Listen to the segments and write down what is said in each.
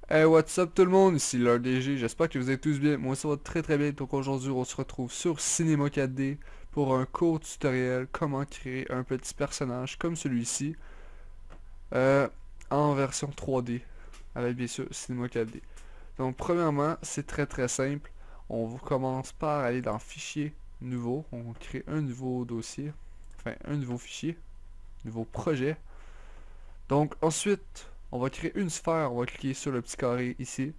Hey, what's up tout le monde, ici Lord DG, j'espère que vous êtes tous bien. Moi ça va très très bien, donc aujourd'hui on se retrouve sur Cinema 4D pour un court tutoriel comment créer un petit personnage comme celui-ci euh, en version 3D avec bien sûr Cinema 4D. Donc premièrement, c'est très très simple. On commence par aller dans Fichier, Nouveau, on crée un nouveau dossier, enfin un nouveau fichier, nouveau projet. Donc ensuite, on va créer une sphère, on va cliquer sur le petit carré ici,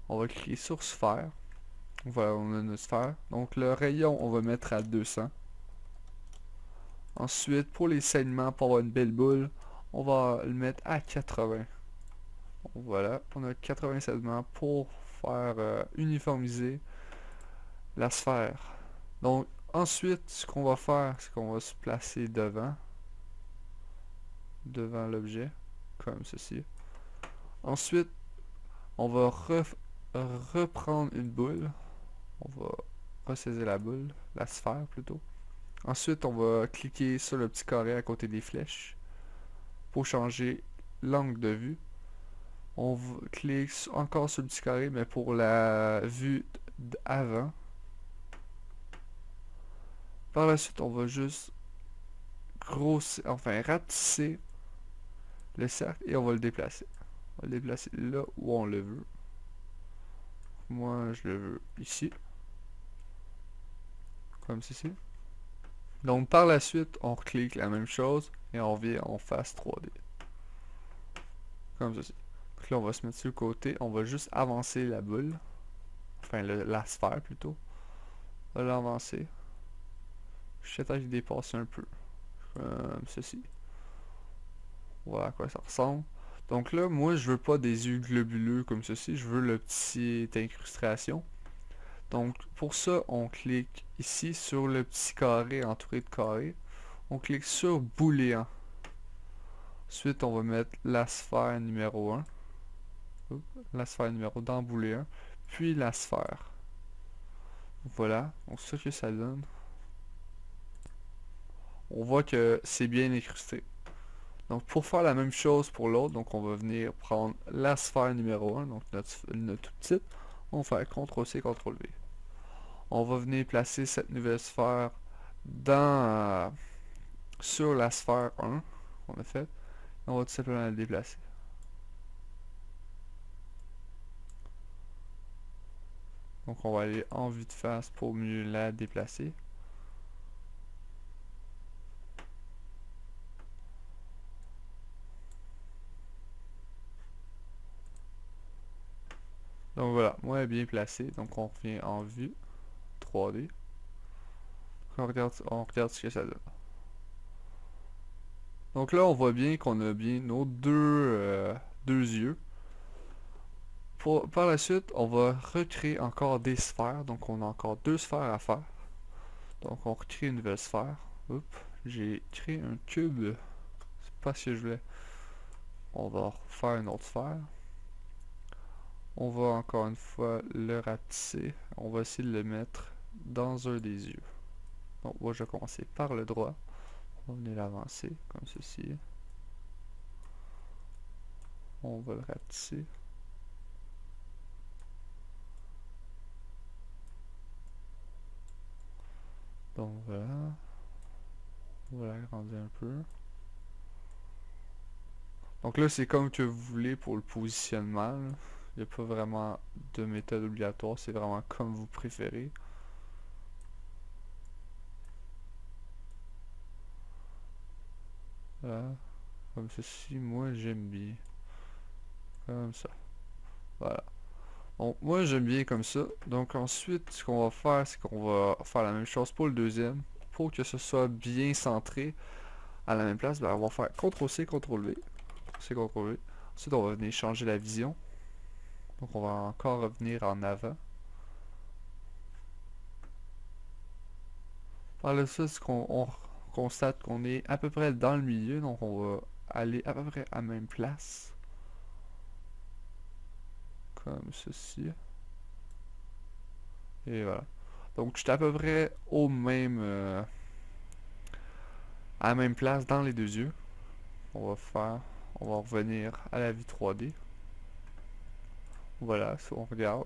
on va cliquer sur sphère. Voilà, on a notre sphère. Donc le rayon, on va mettre à 200. Ensuite, pour les saignements, pour avoir une belle boule, on va le mettre à 80. Voilà, on a 80 saignements pour faire uniformiser la sphère. Donc ensuite, ce qu'on va faire, c'est qu'on va se placer devant l'objet, comme ceci. Ensuite, on va reprendre une boule. On va ressaisir la boule, la sphère plutôt. Ensuite, on va cliquer sur le petit carré à côté des flèches pour changer l'angle de vue. On clique encore sur le petit carré, mais pour la vue d'avant. Par la suite, on va juste grossir, enfin rapetisser le cercle et on va le déplacer. On va le déplacer là où on le veut. Moi, je le veux ici, comme ceci. Donc par la suite, on clique la même chose et on vient en face 3D. Comme ceci. Donc là, on va se mettre sur le côté. On va juste avancer la boule. Enfin, la sphère plutôt. On va l'avancer. Jusqu'à temps qu'il dépasse un peu. Comme ceci. Voilà à quoi ça ressemble. Donc là, moi, je veux pas des yeux globuleux comme ceci. Je veux le petit incrustation. Donc, pour ça, on clique ici sur le petit carré entouré de carré. On clique sur booléen. Ensuite, on va mettre la sphère numéro 1. La sphère numéro dans booléen. Puis la sphère. Voilà. Donc, ce que ça donne. On voit que c'est bien incrusté. Donc pour faire la même chose pour l'autre, donc on va venir prendre la sphère numéro 1, donc notre toute petite, on va faire CTRL-C, CTRL-V. On va venir placer cette nouvelle sphère dans sur la sphère 1 qu'on a faite. On va tout simplement la déplacer. Donc on va aller en vue de face pour mieux la déplacer. Donc voilà, moi elle est bien placée. Donc on revient en vue 3D. On regarde ce que ça donne. Donc là, on voit bien qu'on a bien nos deux yeux. Par la suite, on va recréer encore des sphères. Donc on a encore deux sphères à faire. Donc on recrée une nouvelle sphère. Oups, j'ai créé un cube. C'est pas ce que je voulais. On va refaire une autre sphère. On va encore une fois le rapetisser. On va essayer de le mettre dans un des yeux. Donc moi je vais commencer par le droit. On va venir l'avancer comme ceci. On va le rapetisser. Donc voilà. On va l'agrandir un peu. Donc là, c'est comme que vous voulez pour le positionnement. Il n'y a pas vraiment de méthode obligatoire. C'est vraiment comme vous préférez. Voilà. Comme ceci, moi j'aime bien. Comme ça. Voilà. Donc moi j'aime bien comme ça. Donc ensuite, ce qu'on va faire, c'est qu'on va faire la même chose pour le deuxième. Pour que ce soit bien centré à la même place, ben, on va faire CTRL-C, CTRL-V. C, CTRL-V. Ensuite, on va venir changer la vision. Donc on va encore revenir en avant. Par la suite, on constate qu'on est à peu près dans le milieu, donc on va aller à peu près à la même place. Comme ceci. Et voilà. Donc je suis à peu près à la même place dans les deux yeux. On va revenir à la vue 3D. Voilà, si on regarde.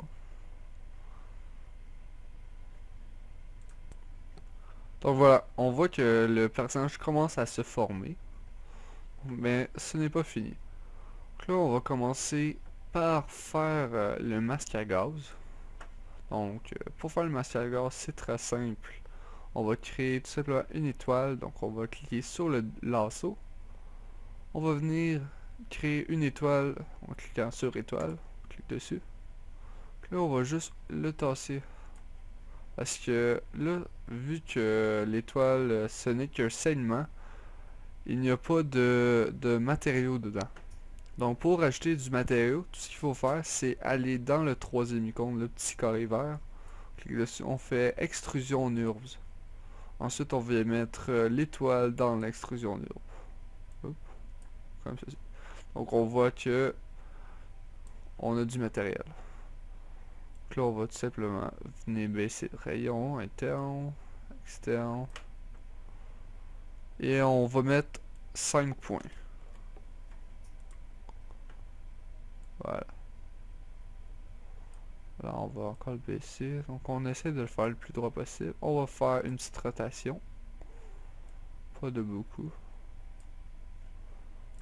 Donc voilà, on voit que le personnage commence à se former, mais ce n'est pas fini. Donc là, on va commencer par faire le masque à gaz. Donc, pour faire le masque à gaz, c'est très simple. On va créer tout simplement une étoile, donc on va cliquer sur le lasso. On va venir créer une étoile en cliquant sur étoile, on clique dessus. Là, on va juste le tasser. Parce que là, vu que l'étoile, ce n'est qu'un saignement, il n'y a pas de matériau dedans. Donc pour ajouter du matériau, tout ce qu'il faut faire, c'est aller dans le troisième icône, le petit carré vert. Clique dessus, on fait extrusion NURBS. Ensuite, on va mettre l'étoile dans l'extrusion NURBS. Hop, comme ceci. Donc on voit que on a du matériel. Donc là, on va tout simplement venir baisser le rayon interne, externe. Et on va mettre 5 points. Voilà. Là, on va encore le baisser. Donc, on essaie de le faire le plus droit possible. On va faire une petite rotation. Pas de beaucoup.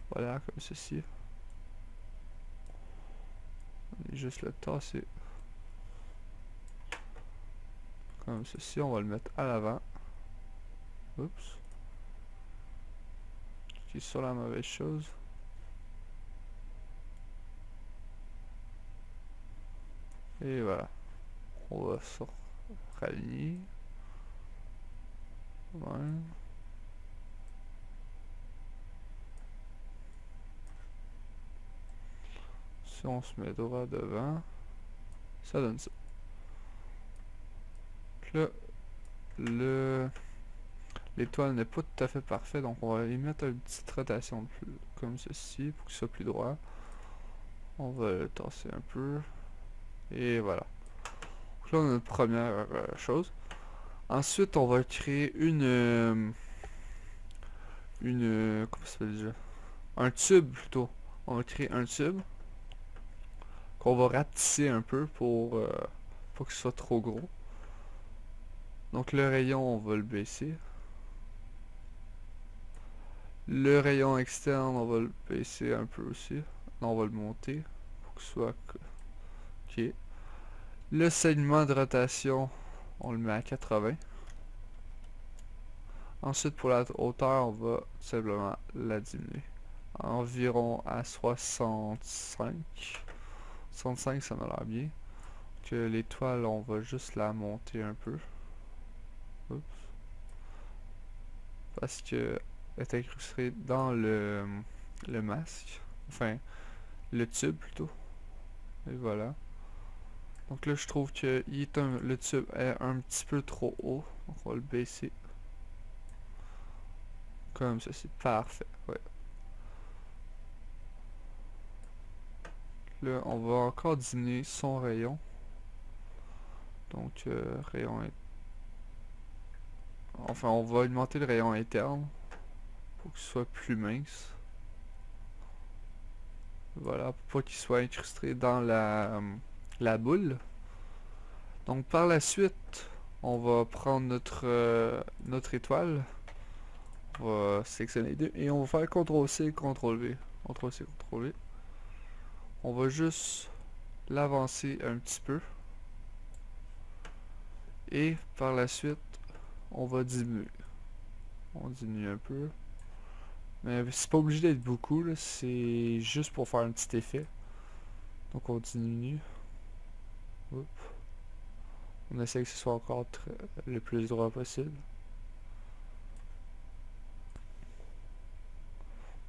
Voilà, comme ceci. On est juste le tasser. Comme ceci, on va le mettre à l'avant. Oups. Qui est sur la mauvaise chose. Et voilà. On va se raligner. Ouais. Si on se met droit devant, ça donne ça. Donc là, l'étoile n'est pas tout à fait parfait, donc on va y mettre une petite rotation comme ceci pour qu'il soit plus droit. On va le tasser un peu. Et voilà. Donc là, on a notre première chose. Ensuite, on va créer comment ça s'appelle déjà? Un tube plutôt. On va créer un tube qu'on va rapetisser un peu pour pas qu'il soit trop gros. Donc le rayon, on va le baisser. Le rayon externe, on va le baisser un peu aussi. Non, on va le monter pour qu'il soit ok. Le saignement de rotation, on le met à 80. Ensuite, pour la hauteur, on va simplement la diminuer. Environ à 65. 65, ça m'a l'air bien. Que l'étoile, on va juste la monter un peu. Oups. Parce que elle est incrustée dans le masque. Enfin, le tube plutôt. Et voilà. Donc là, je trouve que le tube est un petit peu trop haut. Donc on va le baisser. Comme ça, c'est parfait. Ouais. Là, on va encore diminuer son rayon. Donc, rayon... Enfin, on va augmenter le rayon interne pour qu'il soit plus mince. Voilà, pour pas qu'il soit incrusté dans la boule. Donc, par la suite, on va prendre notre étoile. On va sélectionner les deux et on va faire CTRL-C, CTRL-V. CTRL-C, CTRL-V. On va juste l'avancer un petit peu. Et par la suite, on va diminuer. On diminue un peu. Mais c'est pas obligé d'être beaucoup, c'est juste pour faire un petit effet. Donc on diminue. Oups. On essaie que ce soit encore le plus droit possible.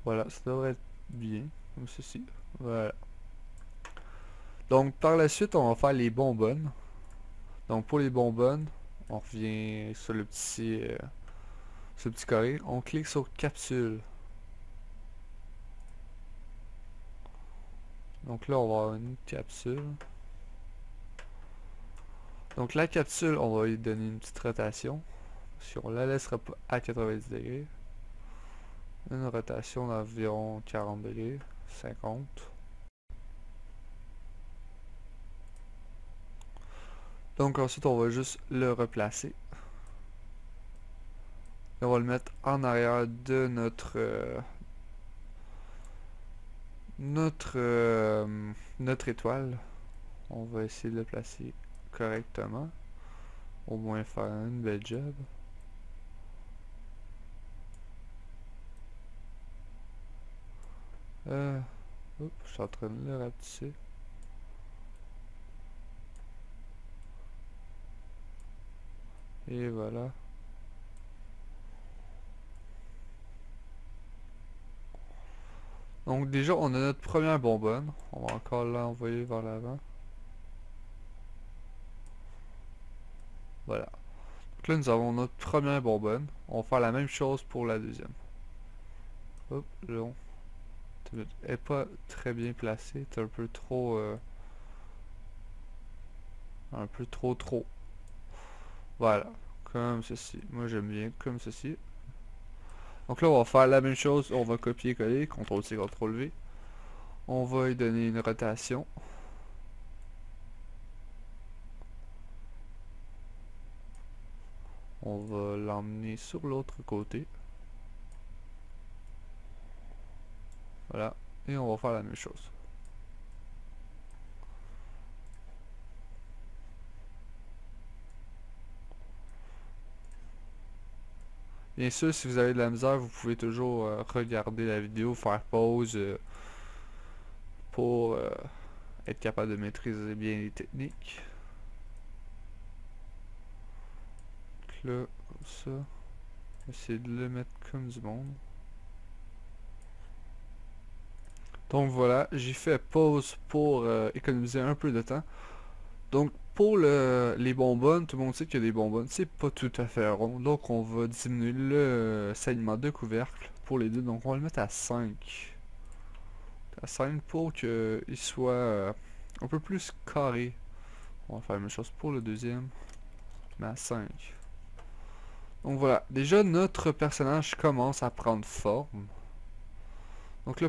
Voilà, ça devrait être bien, comme ceci. Voilà. Donc par la suite, on va faire les bonbonnes. Donc pour les bonbonnes, on revient sur ce petit carré. On clique sur capsule. Donc là, on va avoir une capsule. Donc la capsule, on va lui donner une petite rotation. Si on la laissera pas à 90 degrés. Une rotation d'environ 40 degrés, 50. Donc ensuite on va juste le replacer. Et on va le mettre en arrière de notre étoile. On va essayer de le placer correctement. Au moins faire une belle job. Oups, je suis en train de le rapetisser. Et voilà. Donc déjà, on a notre première bonbonne. On va encore l'envoyer vers l'avant. Voilà. Donc là, nous avons notre première bonbonne. On va faire la même chose pour la deuxième. Hop, là, elle est pas très bien placée. C'est un peu trop... un peu trop. Voilà. Comme ceci. Moi, j'aime bien comme ceci. Donc là, on va faire la même chose. On va copier-coller. CTRL-C, CTRL-V. On va lui donner une rotation. On va l'emmener sur l'autre côté. Voilà. Et on va faire la même chose. Bien sûr, si vous avez de la misère, vous pouvez toujours regarder la vidéo, faire pause pour être capable de maîtriser bien les techniques. Donc là, comme ça. Essayer de le mettre comme du monde. Donc voilà, j'ai fait pause pour économiser un peu de temps. Donc pour les bonbonnes, tout le monde sait qu'il y a des bonbonnes, c'est pas tout à fait rond. Donc on va diminuer le saignement de couvercle pour les deux. Donc on va le mettre à 5. À 5 pour qu'il soit un peu plus carré. On va faire la même chose pour le deuxième, mais à 5. Donc voilà, déjà notre personnage commence à prendre forme. Donc là,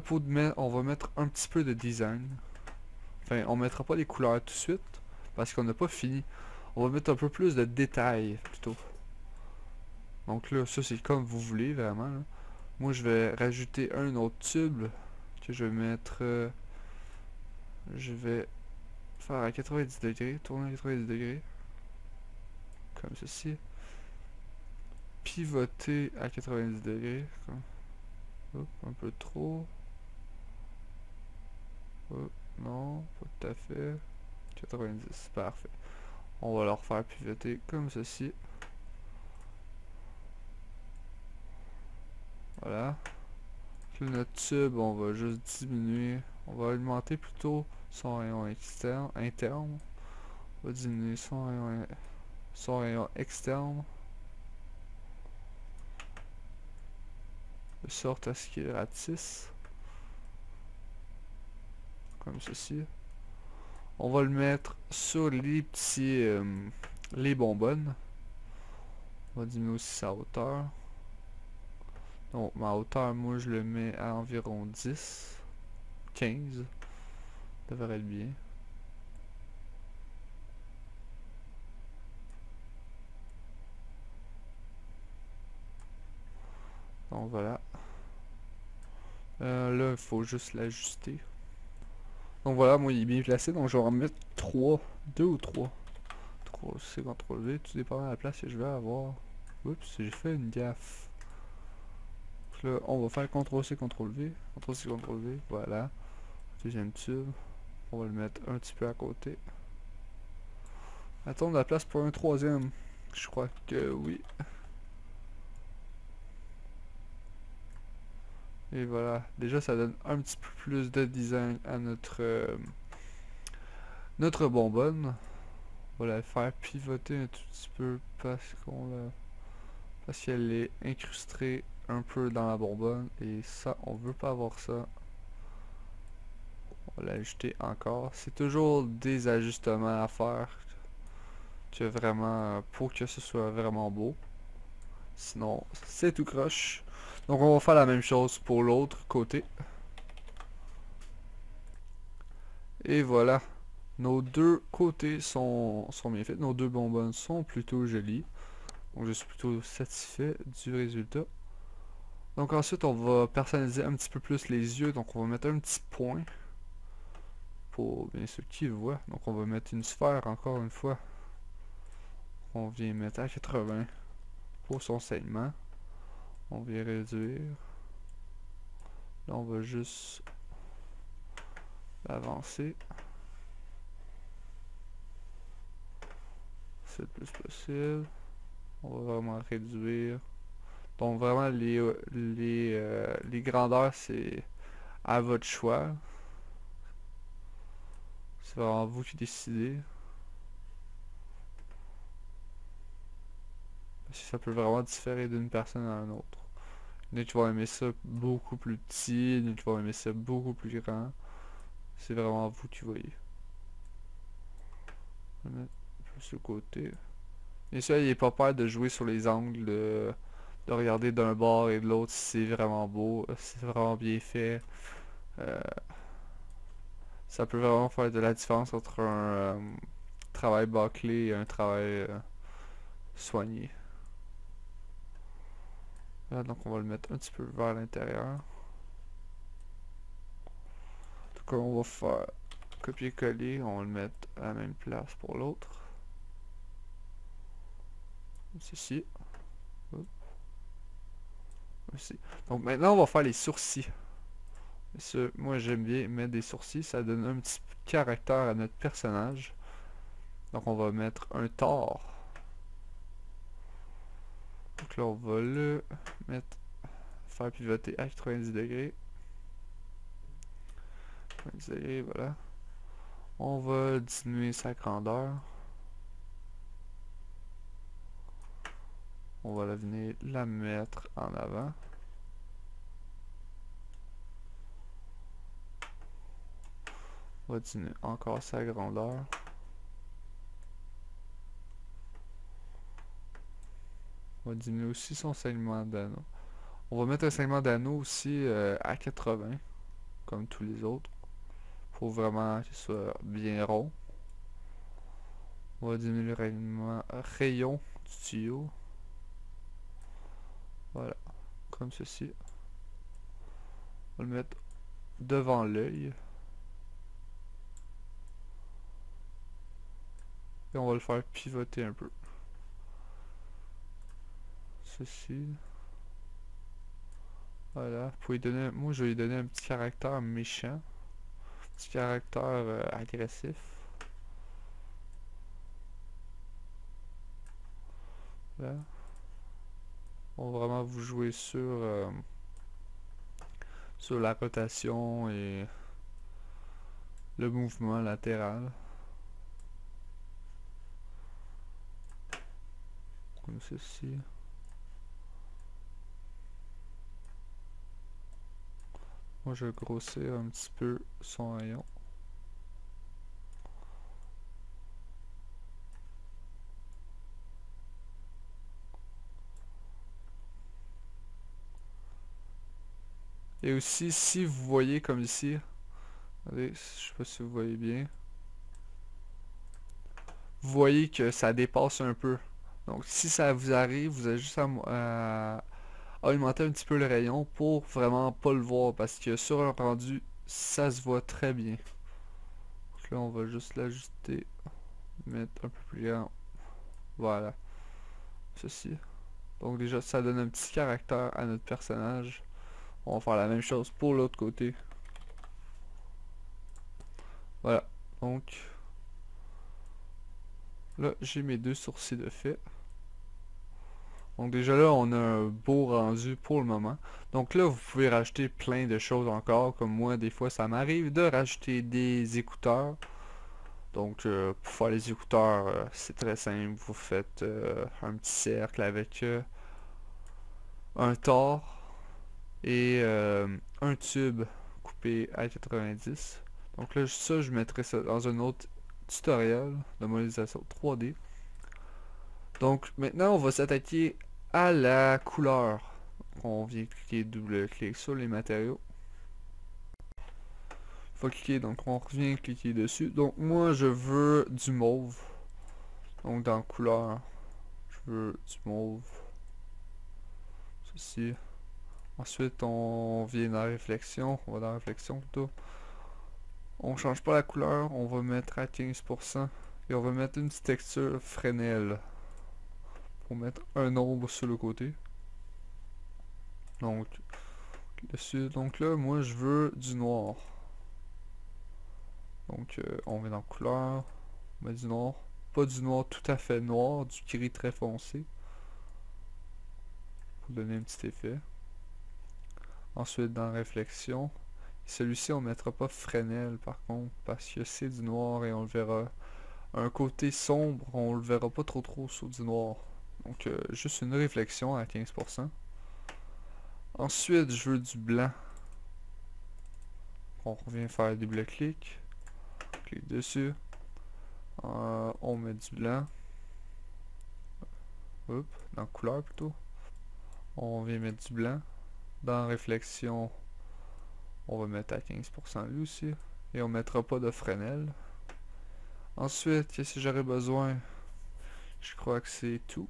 on va mettre un petit peu de design. Enfin, on mettra pas les couleurs tout de suite, parce qu'on n'a pas fini. On va mettre un peu plus de détails, plutôt. Donc là, ça c'est comme vous voulez, vraiment. Là. Moi, je vais rajouter un autre tube, que je vais mettre... je vais faire à 90 degrés, tourner à 90 degrés. Comme ceci. Pivoter à 90 degrés. Comme... Hop, un peu trop. Hop, non, pas tout à fait. 90, parfait. On va leur faire pivoter comme ceci. Voilà. Puis notre tube, on va juste diminuer. On va augmenter plutôt son rayon interne. On va diminuer son rayon externe. De sorte à ce qu'il ratisse. Comme ceci. On va le mettre sur les petits... les bonbonnes. On va diminuer aussi sa hauteur. Donc ma hauteur, moi je le mets à environ 10. 15. Devrait être bien. Donc voilà. Là, il faut juste l'ajuster. Donc voilà, moi il est bien placé, donc je vais en mettre 3. 2 ou 3. 3, c'est CTRL V, tout dépend de la place que je vais avoir. Oups, j'ai fait une gaffe. Donc là, on va faire CTRL C, CTRL V. CTRL C, CTRL V, voilà. Deuxième tube. On va le mettre un petit peu à côté. Attends de la place pour un troisième. Je crois que oui. Et voilà, déjà ça donne un petit peu plus de design à notre bonbonne. On va la faire pivoter un tout petit peu parce qu'elle est incrustée un peu dans la bonbonne et ça, on veut pas avoir ça. On va l'ajouter encore. C'est toujours des ajustements à faire que vraiment pour que ce soit vraiment beau. Sinon, c'est tout croche. Donc on va faire la même chose pour l'autre côté. Et voilà. Nos deux côtés sont bien faits. Nos deux bonbonnes sont plutôt jolies. Donc je suis plutôt satisfait du résultat. Donc ensuite on va personnaliser un petit peu plus les yeux. Donc on va mettre un petit point pour bien sûr qui le voit. Donc on va mettre une sphère encore une fois. On vient mettre à 80 pour son saignement. On vient réduire. Là on va juste l'avancer. C'est le plus possible. On va vraiment réduire. Donc vraiment les grandeurs c'est à votre choix. C'est vraiment vous qui décidez. Parce que ça peut vraiment différer d'une personne à une autre. Il y en a qui vont aimer ça beaucoup plus petit, il y en a qui vont aimer ça beaucoup plus grand. C'est vraiment vous qui voyez. On va mettre plus le côté. Bien sûr, il n'est pas peur de jouer sur les angles, de regarder d'un bord et de l'autre si c'est vraiment beau, si c'est vraiment bien fait. Euh, Ça peut vraiment faire de la différence entre un travail bâclé et un travail soigné. Là, donc on va le mettre un petit peu vers l'intérieur. En tout cas, on va faire copier-coller, on va le mettre à la même place pour l'autre. Ceci. Aussi. Donc maintenant, on va faire les sourcils. Moi, j'aime bien mettre des sourcils, ça donne un petit caractère à notre personnage. Donc on va mettre un tort. Donc là, on va le mettre, faire pivoter à 90 degrés. 90 degrés, voilà. On va diminuer sa grandeur. On va venir la mettre en avant. On va diminuer encore sa grandeur. On va diminuer aussi son saignement d'anneau. On va mettre un saignement d'anneau aussi à 80, comme tous les autres, pour vraiment qu'il soit bien rond. On va diminuer le rayon du tuyau. Voilà, comme ceci. On va le mettre devant l'œil. Et on va le faire pivoter un peu. Ceci. Voilà. Pour lui donner, moi je vais lui donner un petit caractère méchant. Un petit caractère agressif. Là. On va vraiment vous jouer sur la rotation et le mouvement latéral. Comme ceci. Moi je vais grossir un petit peu son rayon. Et aussi, si vous voyez comme ici, regardez, je sais pas si vous voyez bien, vous voyez que ça dépasse un peu. Donc si ça vous arrive, vous avez juste à augmenter un petit peu le rayon pour vraiment pas le voir, parce que sur un rendu, ça se voit très bien. Donc là, on va juste l'ajuster, mettre un peu plus grand. Voilà, ceci. Donc déjà, ça donne un petit caractère à notre personnage. On va faire la même chose pour l'autre côté. Voilà, donc là, j'ai mes deux sourcils de fait. Donc déjà là, on a un beau rendu pour le moment. Donc là, vous pouvez rajouter plein de choses encore. Comme moi, des fois, ça m'arrive de rajouter des écouteurs. Donc pour faire les écouteurs, c'est très simple. Vous faites un petit cercle avec un tord et un tube coupé à 90. Donc là, ça, je mettrai ça dans un autre tutoriel de modélisation 3D. Donc maintenant, on va s'attaquer à la couleur. On vient cliquer double-clic sur les matériaux. pas cliqué, donc on revient cliquer dessus. Donc moi je veux du mauve. Donc dans couleur, je veux du mauve. Ceci. Ensuite on vient dans réflexion, on va dans réflexion plutôt. On change pas la couleur, on va mettre à 15% et on va mettre une petite texture Fresnel pour mettre un ombre sur le côté. Donc dessus, donc là moi je veux du noir. Donc on met dans couleur, on met du noir, pas du noir tout à fait noir, du gris très foncé pour donner un petit effet. Ensuite dans réflexion, celui-ci on mettra pas Fresnel par contre parce que c'est du noir et on le verra. Un côté sombre, on le verra pas trop sur du noir. Donc juste une réflexion à 15%. Ensuite je veux du blanc. On revient faire double-clic. Clique dessus. On met du blanc. Hop, dans couleur plutôt. On vient mettre du blanc. Dans réflexion, on va mettre à 15% lui aussi. Et on mettra pas de Fresnel. Ensuite, qu'est-ce que j'aurais besoin? Je crois que c'est tout.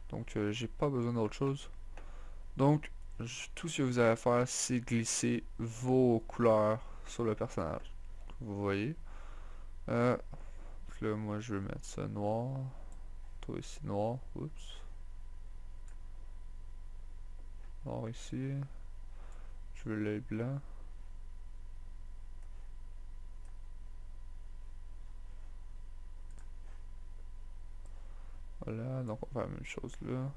Donc j'ai pas besoin d'autre chose. Donc tout ce que vous avez à faire, c'est glisser vos couleurs sur le personnage. Vous voyez. Là, moi je vais mettre ça noir. Toi ici noir. Oups. Noir ici. Je veux l'œil blanc. Voilà, donc on va faire la même chose là.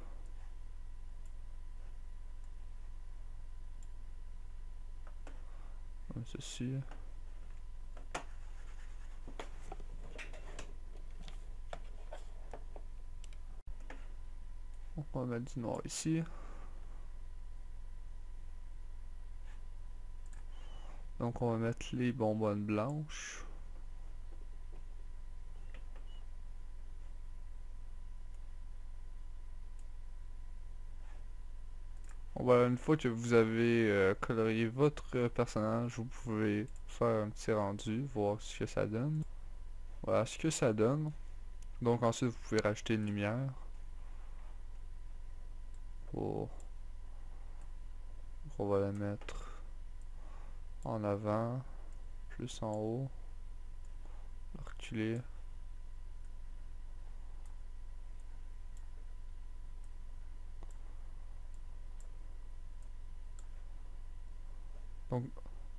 Comme ceci. Donc on va mettre du noir ici. Donc on va mettre les bonbonnes blanches. Voilà, une fois que vous avez colorié votre personnage, vous pouvez faire un petit rendu, voir ce que ça donne. Voilà ce que ça donne. Donc ensuite vous pouvez rajouter une lumière. Pour... On va la mettre en avant, plus en haut, reculer.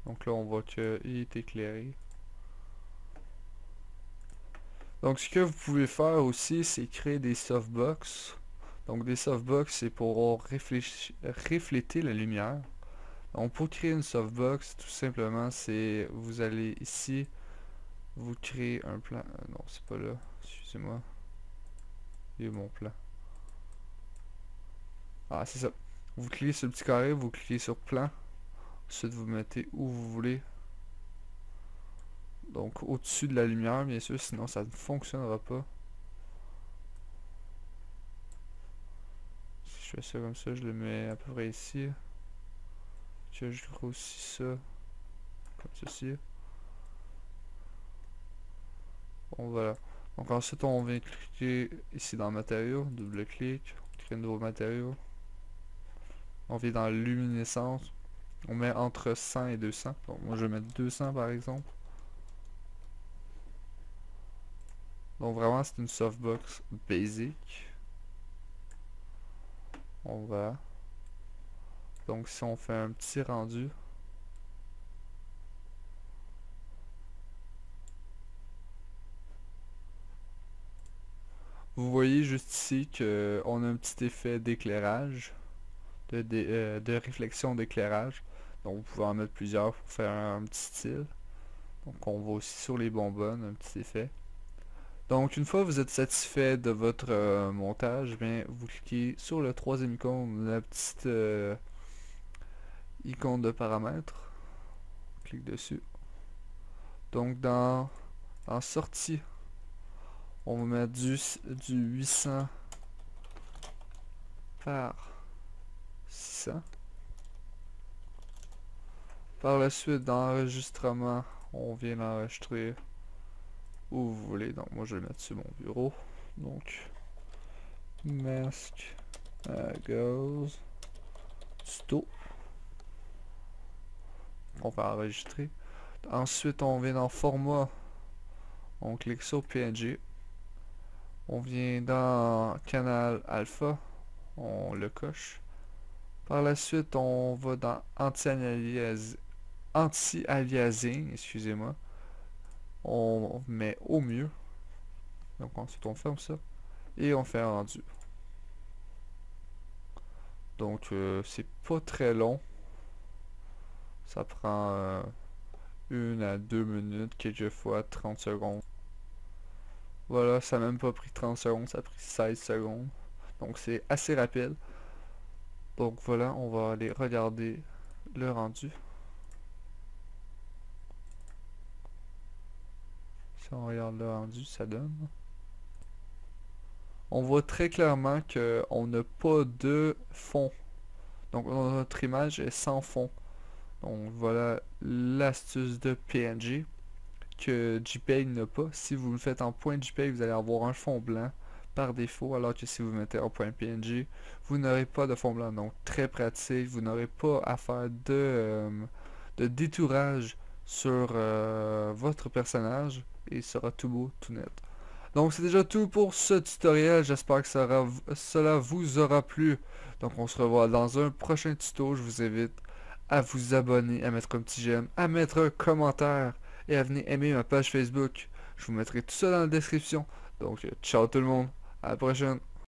Donc là on voit qu'il est éclairé. Donc ce que vous pouvez faire aussi, c'est créer des softbox. Donc des softbox, c'est pour refléter la lumière. Donc pour créer une softbox, tout simplement, c'est vous allez ici, vous créez un plan. Non, c'est pas là. Excusez-moi. Il est mon plan. Ah, c'est ça. Vous cliquez sur le petit carré, vous cliquez sur plan. Ensuite, vous mettez où vous voulez. Donc au-dessus de la lumière, bien sûr, sinon ça ne fonctionnera pas. Si je fais ça comme ça, je le mets à peu près ici. Que je grossis ça comme ceci. Bon voilà. Donc ensuite on vient cliquer ici dans matériaux, double clic, on crée un nouveau matériau. On vient dans luminescence. On met entre 100 et 200. Donc moi je vais mettre 200 par exemple. Donc vraiment c'est une softbox basic. On va. Donc si on fait un petit rendu. Vous voyez juste ici qu'on a un petit effet d'éclairage. De réflexion d'éclairage. Donc vous pouvez en mettre plusieurs pour faire un petit style. Donc on va aussi sur les bonbonnes, un petit effet. Donc une fois que vous êtes satisfait de votre montage, bien vous cliquez sur le troisième icône, la petite icône de paramètres. Clique dessus. Donc en sortie, on va mettre du 800 par 600. Par la suite, dans l'enregistrement, on vient l'enregistrer où vous voulez. Donc moi je vais le mettre sur mon bureau. Donc Mask Ghost Sto. On va enregistrer. Ensuite on vient dans format. On clique sur PNG. On vient dans canal alpha. On le coche. Par la suite on va dans anti-aliasing, excusez-moi. On met au mieux. Donc ensuite on ferme ça. Et on fait un rendu. Donc c'est pas très long. Ça prend 1 à 2 minutes, quelquefois 30 secondes. Voilà, ça n'a même pas pris 30 secondes, ça a pris 16 secondes. Donc c'est assez rapide. Donc voilà, on va aller regarder le rendu. Si on regarde le rendu, ça donne. On voit très clairement qu'on n'a pas de fond. Donc notre image est sans fond. Donc voilà l'astuce de PNG que JPEG n'a pas. Si vous le faites en .jpeg, vous allez avoir un fond blanc par défaut, alors que si vous mettez en .png, vous n'aurez pas de fond blanc. Donc très pratique, vous n'aurez pas à faire de détourage sur votre personnage et il sera tout beau, tout net. Donc c'est déjà tout pour ce tutoriel, j'espère que cela vous aura plu. Donc on se revoit dans un prochain tuto, je vous invite à vous abonner, à mettre un petit j'aime, à mettre un commentaire et à venir aimer ma page Facebook. Je vous mettrai tout ça dans la description. Donc ciao tout le monde, à la prochaine.